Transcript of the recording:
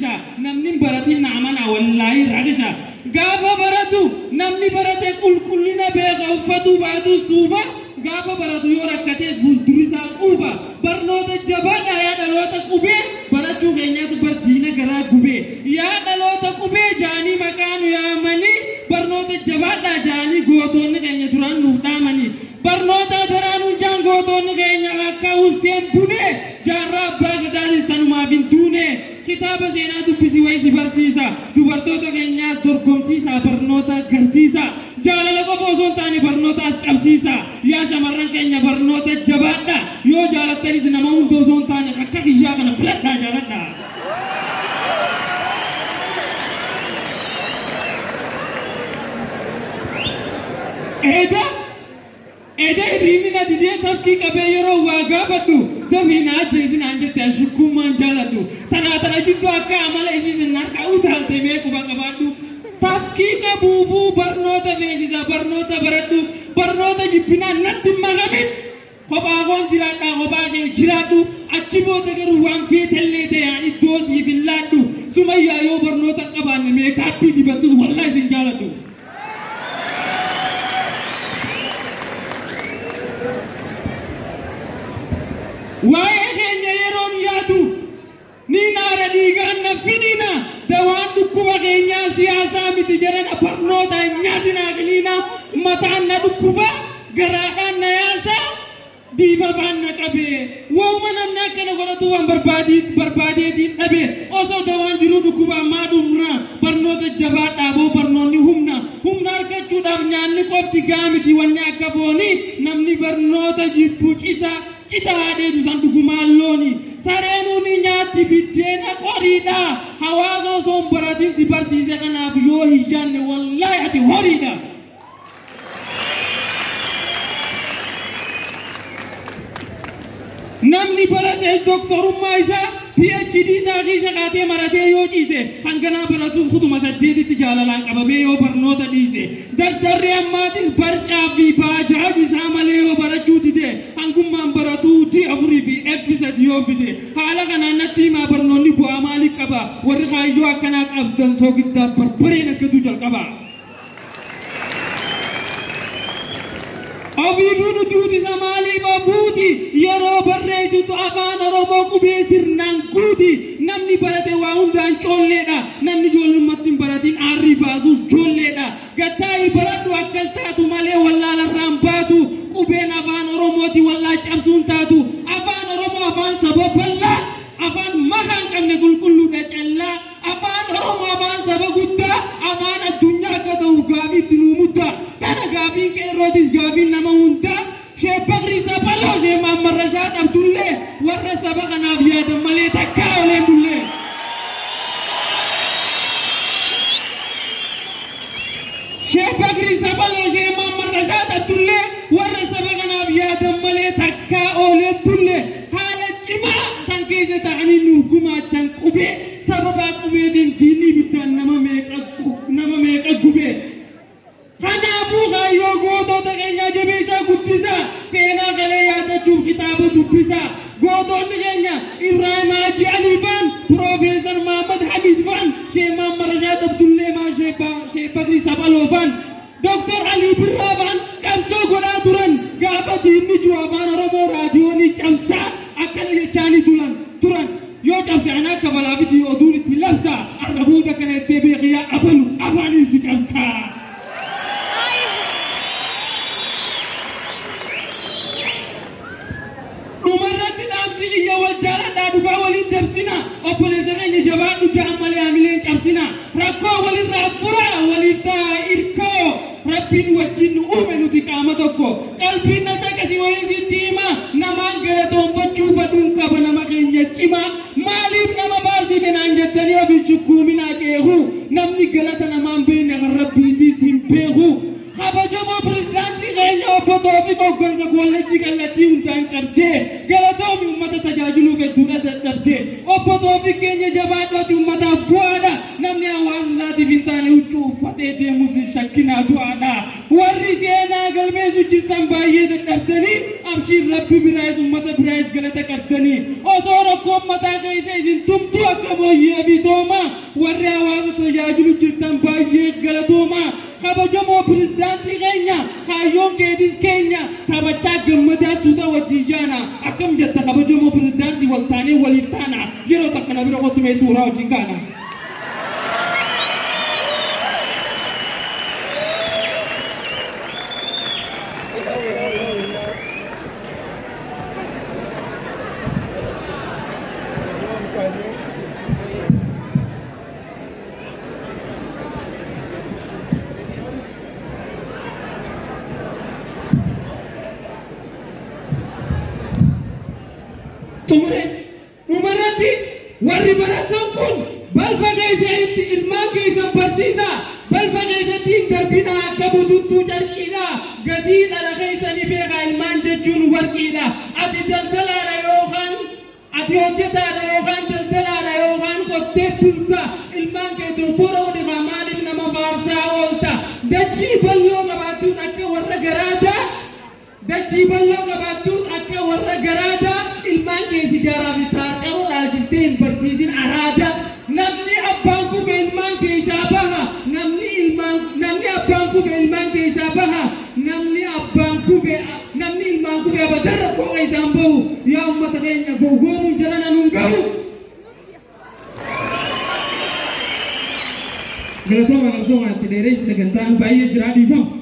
rakisha namni baratin naamana wallahi rakisha gaafa baratu namni barate kulkullina beeka uffatu baatu suufa gaafa baratu yoo rakkatee fuuldurisaa quufa barnoota jabaadha yaa dhaloota qubee barachuu keenyaatu bardiina garaa gubee yaa dhaloota qubee jaanii maqaanu yaamanii barnoota jabaadha jaanii gootoonni keenya duraan nuuf dhaamanii barnoota daraanuu jaan gootoonni keenya akka Hussein Bunee jaarraa abbaa gadaatiin sanumaaf hin duune kitaaba seenaa dubbisi wayisi barsiisa dubartoota keenyaa dorgomsiisa barnoota garsiisa jaalala qofa osoo hin taane barnootaas cabsiisa yaa shamarran keenya barnoota jabaadha yoo jaalattanis nama hundi osoo hin taane akka kiyyaa kana filadhaa jaaladha. Eda rimina didee tafkii qabee yeroo waa gaafadhu dafiinaa jeesin anjette ashukkummaan jaaladhu tana jidduu akka amala isiisin harka utaalte meequba qabaadhu tafkii qabuufuu barnoota beeksisa barnoota baradhu barnoota jibbinaan natti maqamin kophaa koon jiraadhaa kophaa kee jiraadhu achi booda garuu waan feetallee ta'an iddoo siif hin laadhu sumayyaa yoo barnoota qabaanne meekaappii dibattu wallaahi isin jaaladhu. Waa'ee keenya yeroon yaadu ni naara dhiigaan na fidina dawaan dhukkuba keenyaa siyaasaa miti jedhana barnoota nyaatinaa kiliina mataan na dhukkuba garaadhaan na yaasa diibabaan na qabee wauma namni akkana godhatu waan barbaadeetiin dhabe osoo dawaan jiru dhukkuba ammaa dhumna barnoota jabaa dhaaboo barnoonni humna argachuudhaaf nyaanni qofti gaamiti wanni akka boonii namni barnoota jibbu kita adeetu san dhugumaan looni sareenuu ni nyaatti biddeena qoriidha hawaasa osoo hin baratin si barsiise kanaaf yoo hiyyaanne wallaahi ati horiidha. namni barate doktorummaa isaa PhD isaa shaqaatee maratee yoo ciise hanganaa baratuuf kutuma saddeetitti jaalalaan qabamee yoo barnoota dhiise dardarree ammaatis barcaa fi baajaaji isaa malee yoo barachuu dide hangummaan baratuu D4 fi F3 yoo fide haala kanaan natti himaa barnoonni bu'aa maalii qaba warri kaayyoo akkanaa qabdan soogiddaa barbareen akkatu jalqaba. Abiibuu nuti samaalii babuuti yeroo barreessitu afaan Oromoo qubee sirnaan guuti namni barate waa hundaan coolleedha namni ijoollummaatti hin baratin aarrii baasuus joolleedha gattaayi baradhu akkas taatu malee wallaalarraan baatu qubeen afaan Oromooti wallaa cabsuun taatu afaan Oromoo afaan saba bal'aa afaan makaan qabne qulqulluudha callaa afaan Oromoo afaan saba guddaa afaan addunyaa akka ta'u gaafiitti nuu muddaa kana gaafiin qeerrootis gaafiin nama hundaa sheebbaqri sapaloo sheemaan marrashaa qabdullee warra saba kanaaf yaadan malee takkaa oleen dullee. sheebbaqri sapaloo sheemaan marrashaa qabdullee warra saba kanaaf yaadan malee takkaa oleen dullee haala cimaa san keessa ta'anii nuuf gumaachan qubee sababaa qubeetiin diinni biddaan nama meeqa gubee. Kanaafuu kaayyoo gootota keenya jabeessaa guddisaa seenaa galee yaadachuuf kitaaba dubbisaa gootonni keenya Ibrahim Haji Ali Faan Profeesar Muhammad Hamid Faan Sheemaan Marashaat Abdullee maa Sheebbaqri Sapaloo Faan Dr. Ali Birraa Faan qabsoo godhaa turan gaafa diinni jiru afaan Oromoo raadiyoonii cabsaa akkana jechaanii turan yoo cabse ana akka balaafitii oduun itti labsaa arrabuuta kana ittee beekiyaa abalu afaaniin si cabsaa. Umarratti dhaamsi iyya wal jaaladhaa dhugaa waliin dabsina obboleessa keenya jabaadhu ja'an malee hamileen cabsina rakkoo walirraa furaa waliif ta'a irkoo rabbiin wajjin nu uume nuti qaama tokko qalbiin na caqasi waliin sitti hima namaan galatoonfachuu fadhuun qaba nama keenya cimaa maaliif nama baasife naan jettanii ofiin shukkuuminaa qeequu namni galata namaan beekne kan rabbiitiis hin beeku. Kabajamoo pirezidaantii keenya obbo Toofiq Hoggansa Kolleejjii kallattii hundaan qabdee galatoomi uummata tajaajiluu hedduudha dadhabdee obbo Toofiq keenya jabaadhooti uummataaf bu'aadha namni hawaasa isaatiif hin taane huccuu uffatee deemus shakkinaa du'aadha warri seenaa galmeessu jirtan baay'ee dadhabdanii abshiin rabbi biraayis uummata biraayis galata qabdanii osoo rakkoon mataa keessa isin tumtu akamoyye bitoma warra hawaasa tajaajilu jirtan baay'ee galatooma kabajamoo pirezidaantii keenya kaayyoon keetis keenya taphachaa gammadaa suuta wajjiyyaana akkam jetta kabajamoo pirezidaantii waltaanee waliif taana yeroo takka na bira qotumee suuraa wajjin kaana. Umarati warri baratan kun balfa keessatti ilmaan keessa barsiisa balfa keessatti darbina akka bututtuu carqiidha gadii dhala keessanii beeka ilmaan jechuun warqiidha ati daldalaadha yookaan ati hojjetaadha yookaan daldalaadha yookaan qottee bulta ilmaan kee doktora odifaa maaliif nama faarsaa oolta dachii balloo qabaattus akka warra garaada dachii balloo qabaattus akka warra garaada ilmaan kee sigaaraa bitaa Jilteen barsiisin araada namni abbaan kube ilmaan keessaa baha namni abbaan kube ilmaan keessaa baha namni ilmaan kube abadarra qoqa isaan bahu yaa ummata keenya gowwoomuun jalana nun gahu galatooma itti dheeressi sagantaan baay'ee jiraa dhiifamu